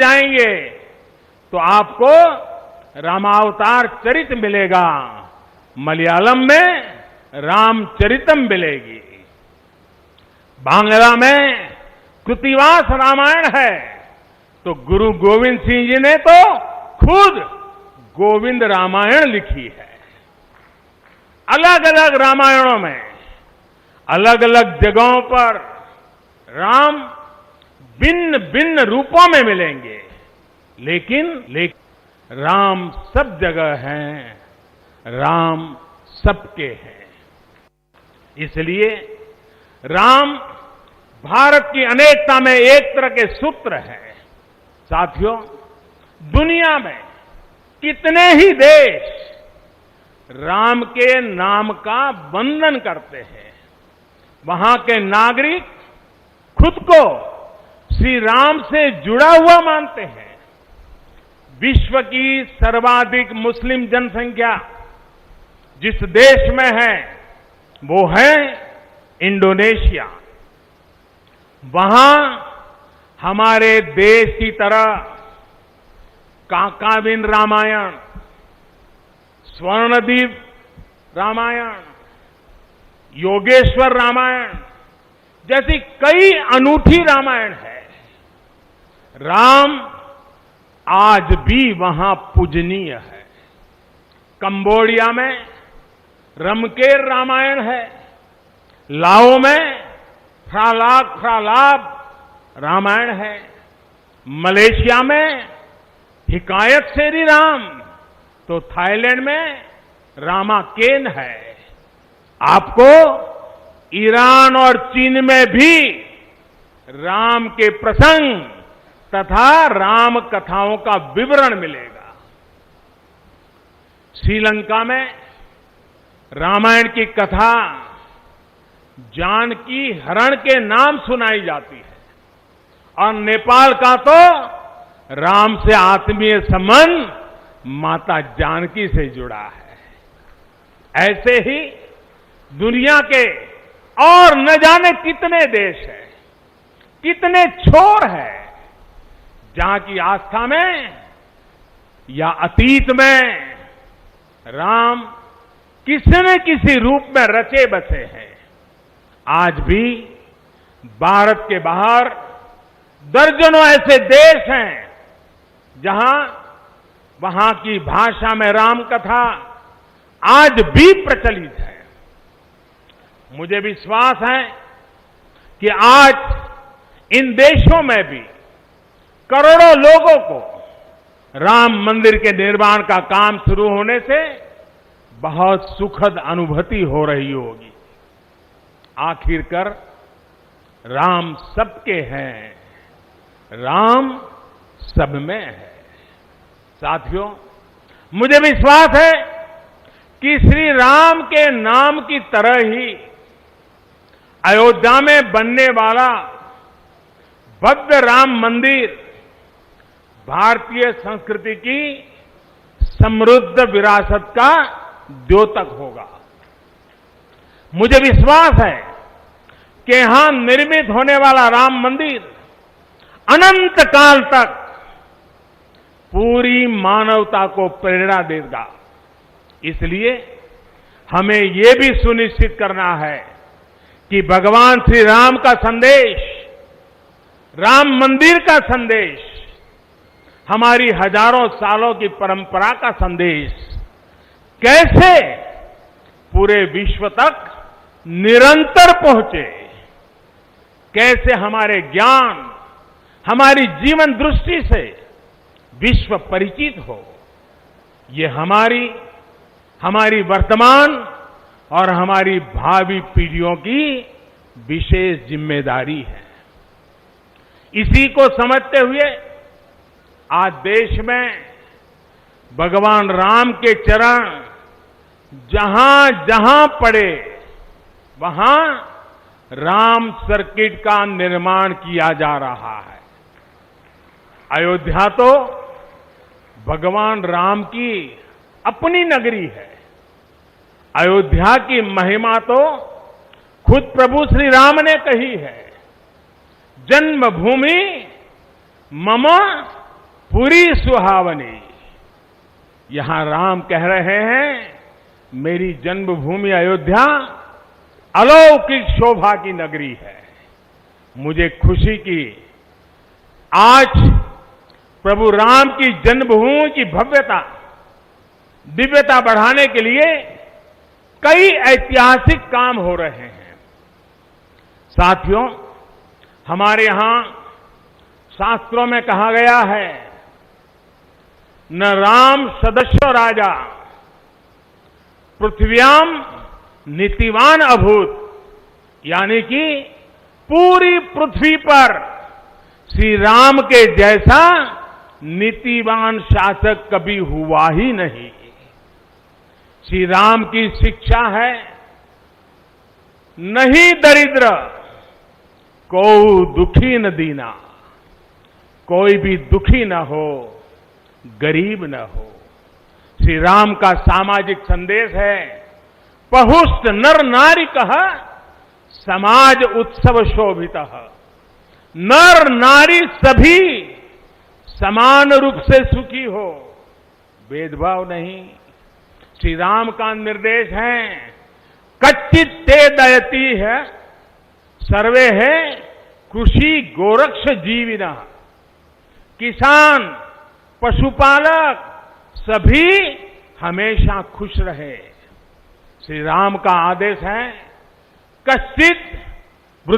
जाएंगे तो आपको रामावतार चरित मिलेगा, मलयालम में रामचरितम मिलेगी, बांग्ला में कृतिवास रामायण है, तो गुरु गोविंद सिंह जी ने तो खुद गोविंद रामायण लिखी है। अलग अलग रामायणों में अलग अलग जगहों पर राम भिन्न भिन्न रूपों में मिलेंगे, लेकिन राम सब जगह हैं, राम सबके हैं। इसलिए राम भारत की अनेकता में एक तरह के सूत्र है। साथियों, दुनिया में कितने ही देश राम के नाम का वंदन करते हैं, वहां के नागरिक खुद को श्री राम से जुड़ा हुआ मानते हैं। विश्व की सर्वाधिक मुस्लिम जनसंख्या जिस देश में है वो है इंडोनेशिया। वहां हमारे देश की तरह काकाविन रामायण, स्वर्णदीप रामायण, योगेश्वर रामायण जैसी कई अनूठी रामायण है। राम आज भी वहां पूजनीय है। कंबोडिया में रमकेर रामायण है, लाओ में फ्रालाब रामायण है, मलेशिया में हिकायत शेरी राम, तो थाईलैंड में रामाकेन है। आपको ईरान और चीन में भी राम के प्रसंग तथा राम कथाओं का विवरण मिलेगा। श्रीलंका में रामायण की कथा जानकी हरण के नाम सुनाई जाती है, और नेपाल का तो राम से आत्मीय संबंध माता जानकी से जुड़ा है। ऐसे ही दुनिया के और न जाने कितने देश हैं, कितने छोर हैं, जहां की आस्था में या अतीत में राम किसी न किसी रूप में रचे बसे हैं। आज भी भारत के बाहर दर्जनों ऐसे देश हैं जहां वहां की भाषा में राम कथा आज भी प्रचलित है। मुझे विश्वास है कि आज इन देशों में भी करोड़ों लोगों को राम मंदिर के निर्माण का काम शुरू होने से बहुत सुखद अनुभूति हो रही होगी। आखिरकार राम सबके हैं, राम सब में है। साथियों, मुझे विश्वास है कि श्री राम के नाम की तरह ही अयोध्या में बनने वाला भव्य राम मंदिर भारतीय संस्कृति की समृद्ध विरासत का द्योतक होगा। मुझे विश्वास है कि यहां निर्मित होने वाला राम मंदिर अनंत काल तक पूरी मानवता को प्रेरणा देगा। इसलिए हमें यह भी सुनिश्चित करना है कि भगवान श्री राम का संदेश, राम मंदिर का संदेश, हमारी हजारों सालों की परंपरा का संदेश कैसे पूरे विश्व तक निरंतर पहुंचे, कैसे हमारे ज्ञान, हमारी जीवन दृष्टि से विश्व परिचित हो, ये हमारी वर्तमान और हमारी भावी पीढ़ियों की विशेष जिम्मेदारी है। इसी को समझते हुए आज देश में भगवान राम के चरण जहां जहां पड़े वहां राम सर्किट का निर्माण किया जा रहा है। अयोध्या तो भगवान राम की अपनी नगरी है। अयोध्या की महिमा तो खुद प्रभु श्री राम ने कही है। जन्मभूमि मम पूरी सुहावनी। यहां राम कह रहे हैं, मेरी जन्मभूमि अयोध्या अलौकिक शोभा की नगरी है। मुझे खुशी की आज प्रभु राम की जन्मभूमि की भव्यता, दिव्यता बढ़ाने के लिए कई ऐतिहासिक काम हो रहे हैं। साथियों, हमारे यहां शास्त्रों में कहा गया है, न राम सदस्यो राजा पृथ्व्याम नीतिवान अभूत, यानी कि पूरी पृथ्वी पर श्री राम के जैसा नीतिवान शासक कभी हुआ ही नहीं। श्री राम की शिक्षा है, नहीं दरिद्र को दुखी न दीना, कोई भी दुखी न हो, गरीब न हो। श्री राम का सामाजिक संदेश है, पहुष्ट नर नारी कह समाज उत्सव शोभित। नर नारी सभी समान रूप से सुखी हो, भेदभाव नहीं। श्री राम का निर्देश है, कच्चित ते दयती है सर्वे है कृषि गोरक्ष जीविना। किसान, पशुपालक सभी हमेशा खुश रहे। श्री राम का आदेश है, कश्चित